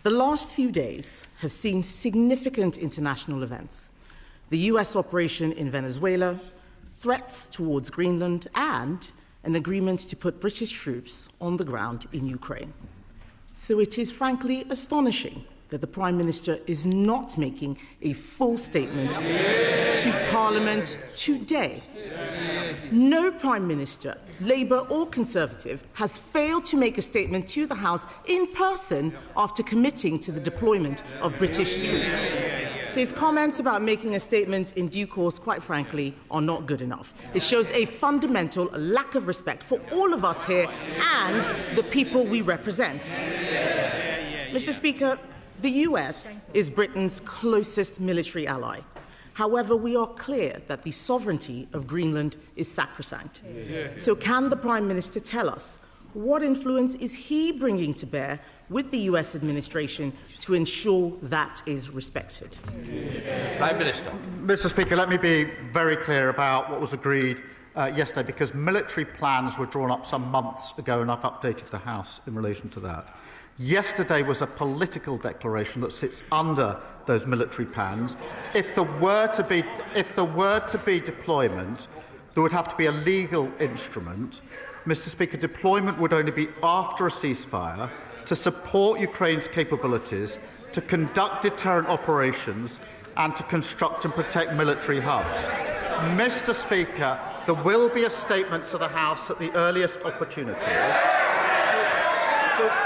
The last few days have seen significant international events. The US operation in Venezuela, threats towards Greenland, and an agreement to put British troops on the ground in Ukraine. So it is frankly astonishing that the Prime Minister is not making a full statement to Parliament today. No Prime Minister, Labour or Conservative, has failed to make a statement to the House in person after committing to the deployment of British troops. His comments about making a statement in due course, quite frankly, are not good enough. It shows a fundamental lack of respect for all of us here and the people we represent. Mr. Speaker, the US is Britain's closest military ally. However, we are clear that the sovereignty of Greenland is sacrosanct. So can the Prime Minister tell us what influence is he bringing to bear with the US administration to ensure that is respected? Prime Minister. Mr. Speaker, let me be very clear about what was agreed yesterday, because military plans were drawn up some months ago, and I've updated the House in relation to that. Yesterday was a political declaration that sits under those military plans. If there were to be deployment, there would have to be a legal instrument. Mr. Speaker, deployment would only be after a ceasefire to support Ukraine's capabilities, to conduct deterrent operations, and to construct and protect military hubs. Mr. Speaker, there will be a statement to the House at the earliest opportunity.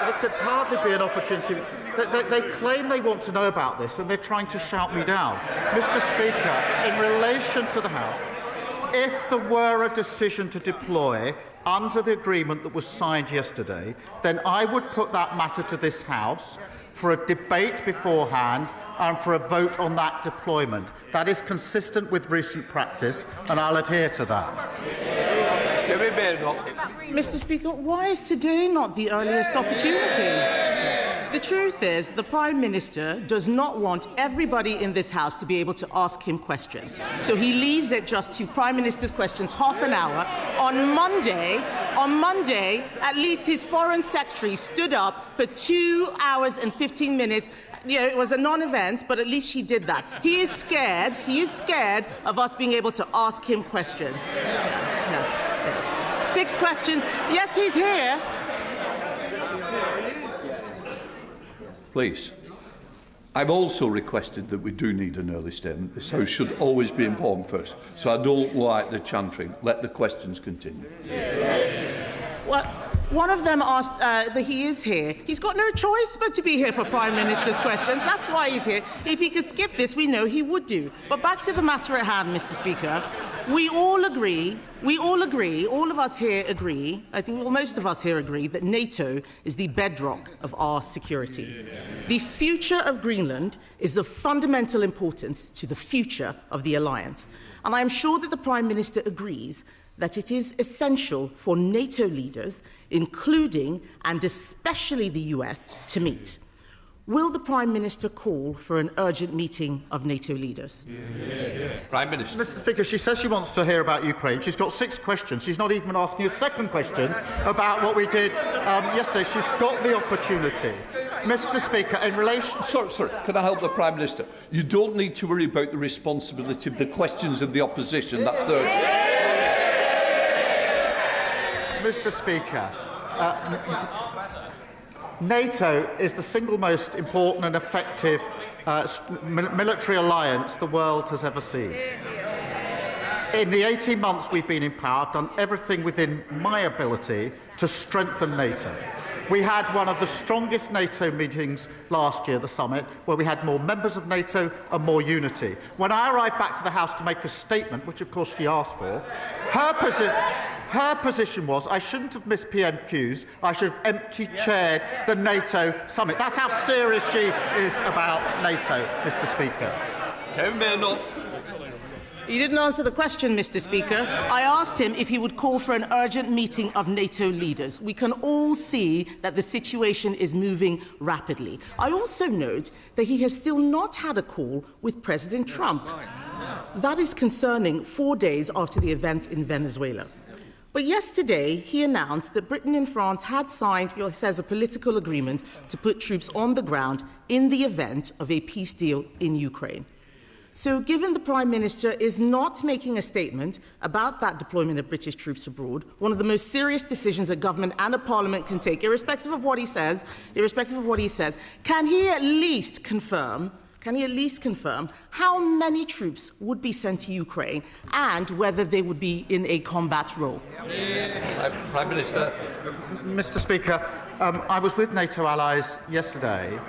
There could hardly be an opportunity. They claim they want to know about this, and they're trying to shout me down. Mr. Speaker, in relation to the House, if there were a decision to deploy under the agreement that was signed yesterday, then I would put that matter to this House for a debate beforehand and for a vote on that deployment. That is consistent with recent practice, and I'll adhere to that. Kemi Badenoch. Mr. Speaker, why is today not the earliest opportunity? The truth is, the Prime Minister does not want everybody in this House to be able to ask him questions. So he leaves it just to Prime Minister's questions half an hour. On Monday, at least his Foreign Secretary stood up for 2 hours and 15 minutes. You know, it was a non-event, but at least she did that. He is scared of us being able to ask him questions. Yes. 6 questions. Yes, he's here. Please. I've also requested that we do need an early statement. This House should always be informed first. So I don't like the chantering. Let the questions continue. Well, one of them asked, but he is here. He's got no choice but to be here for Prime Minister's questions. That's why he's here. If he could skip this, we know he would do. But back to the matter at hand, Mr. Speaker. We all agree, all of us here agree, I think most of us here agree, that NATO is the bedrock of our security. The future of Greenland is of fundamental importance to the future of the alliance. And I am sure that the Prime Minister agrees that it is essential for NATO leaders, including and especially the US, to meet. Will the Prime Minister call for an urgent meeting of NATO leaders? Prime Minister. Mr. Speaker, she says she wants to hear about Ukraine. She's got 6 questions. She's not even asking a second question about what we did yesterday. She's got the opportunity. Mr. Speaker, in relation... Sorry, can I help the Prime Minister? You don't need to worry about the responsibility of the questions of the opposition. That's the... Mr. Speaker, NATO is the single most important and effective military alliance the world has ever seen. In the 18 months we've been in power, I've done everything within my ability to strengthen NATO. We had one of the strongest NATO meetings last year, the summit, where we had more members of NATO and more unity. When I arrived back to the House to make a statement, which of course she asked for, her position was I shouldn't have missed PMQs, I should have empty-chaired the NATO summit. That's how serious she is about NATO, Mr. Speaker. You didn't answer the question, Mr. Speaker. I asked him if he would call for an urgent meeting of NATO leaders. We can all see that the situation is moving rapidly. I also note that he has still not had a call with President Trump. That is concerning 4 days after the events in Venezuela. But yesterday, he announced that Britain and France had signed, he says, a political agreement to put troops on the ground in the event of a peace deal in Ukraine. So given the Prime Minister is not making a statement about that deployment of British troops abroad, one of the most serious decisions a government and a parliament can take, irrespective of what he says, can he at least confirm how many troops would be sent to Ukraine and whether they would be in a combat role? Prime Minister. Mr. Speaker, I was with NATO allies yesterday,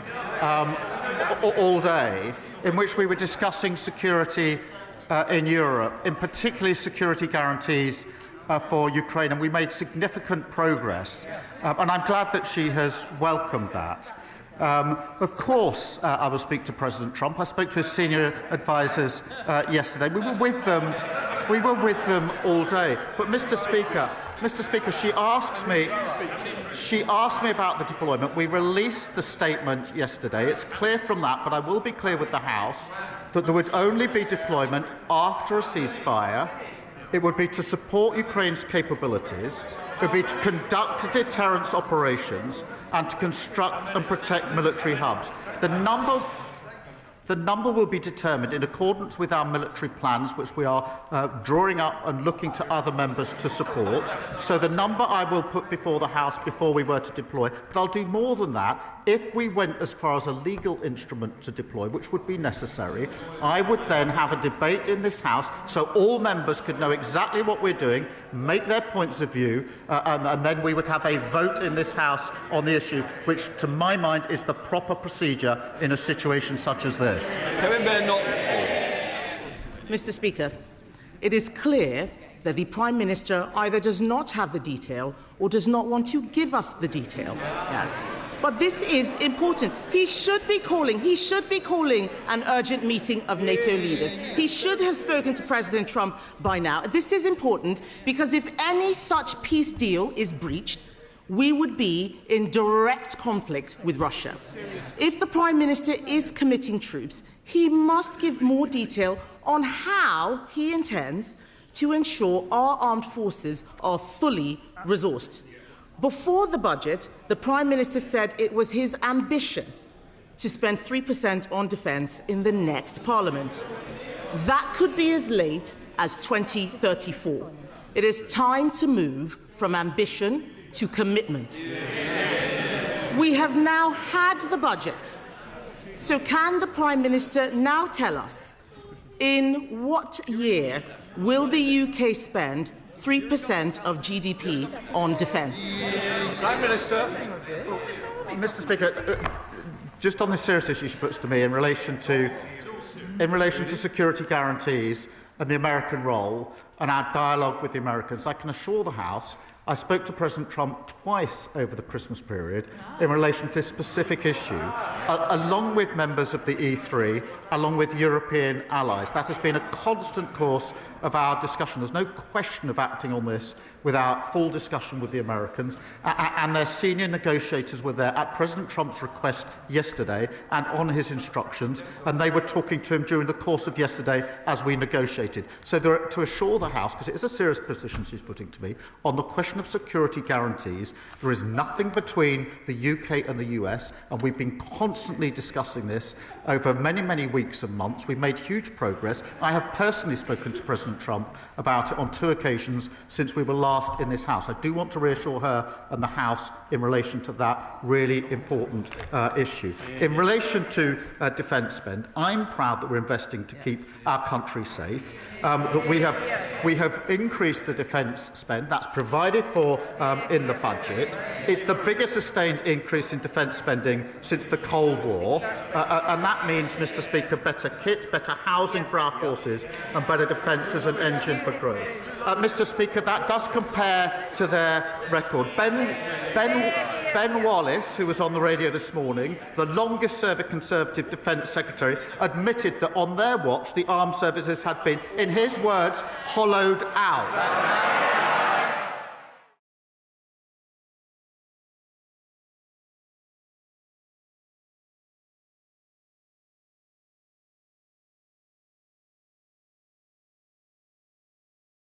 all day, in which we were discussing security in Europe, in particularly security guarantees for Ukraine, and we made significant progress. And I'm glad that she has welcomed that. Of course, I will speak to President Trump. I spoke to his senior advisers yesterday. We were with them all day. But, Mr. Speaker, she asked me about the deployment. We released the statement yesterday. It's clear from that, but I will be clear with the House that there would only be deployment after a ceasefire. It would be to support Ukraine's capabilities. It would be to conduct deterrence operations and to construct and protect military hubs. The number will be determined in accordance with our military plans, which we are drawing up and looking to other members to support. So the number I will put before the House before we were to deploy. But I'll do more than that. If we went as far as a legal instrument to deploy, which would be necessary, I would then have a debate in this House so all members could know exactly what we're doing, make their points of view, and then we would have a vote in this House on the issue, which, to my mind, is the proper procedure in a situation such as this. Kemi Badenoch. Mr. Speaker, it is clear that the Prime Minister either does not have the detail or does not want to give us the detail. Yes. But this is important. He should be calling an urgent meeting of NATO leaders. He should have spoken to President Trump by now. This is important because if any such peace deal is breached, we would be in direct conflict with Russia. If the Prime Minister is committing troops, he must give more detail on how he intends to ensure our armed forces are fully resourced. Before the budget, the Prime Minister said it was his ambition to spend 3% on defence in the next Parliament. That could be as late as 2034. It is time to move from ambition to commitment. We have now had the budget. So can the Prime Minister now tell us in what year will the UK spend 3% of GDP on defence? Prime Minister. Mr. Speaker, just on this serious issue she puts to me in relation to security guarantees and the American role and our dialogue with the Americans, I can assure the House I spoke to President Trump twice over the Christmas period in relation to this specific issue, along with members of the E3, along with European allies. That has been a constant course of our discussion. There's no question of acting on this without full discussion with the Americans, and their senior negotiators were there at President Trump's request yesterday and on his instructions, and they were talking to him during the course of yesterday as we negotiated. So to assure the House, because it is a serious position she's putting to me, on the question of security guarantees, there is nothing between the UK and the US, and we've been constantly discussing this over many, many weeks and months. We've made huge progress. I have personally spoken to President Trump about it on 2 occasions since we were last in this House. I do want to reassure her and the House in relation to that really important issue. In relation to defence spend, I'm proud that we're investing to keep our country safe, that we have increased the defence spend. That's provided for in the budget. It's the biggest sustained increase in defence spending since the Cold War, and that means, Mr. Speaker, better kit, better housing for our forces and better defence as an engine for growth. Mr. Speaker, that does compare to their record. Ben Wallace, who was on the radio this morning, the longest-serving Conservative Defence Secretary, admitted that on their watch the armed services had been, in his words, hollowed out.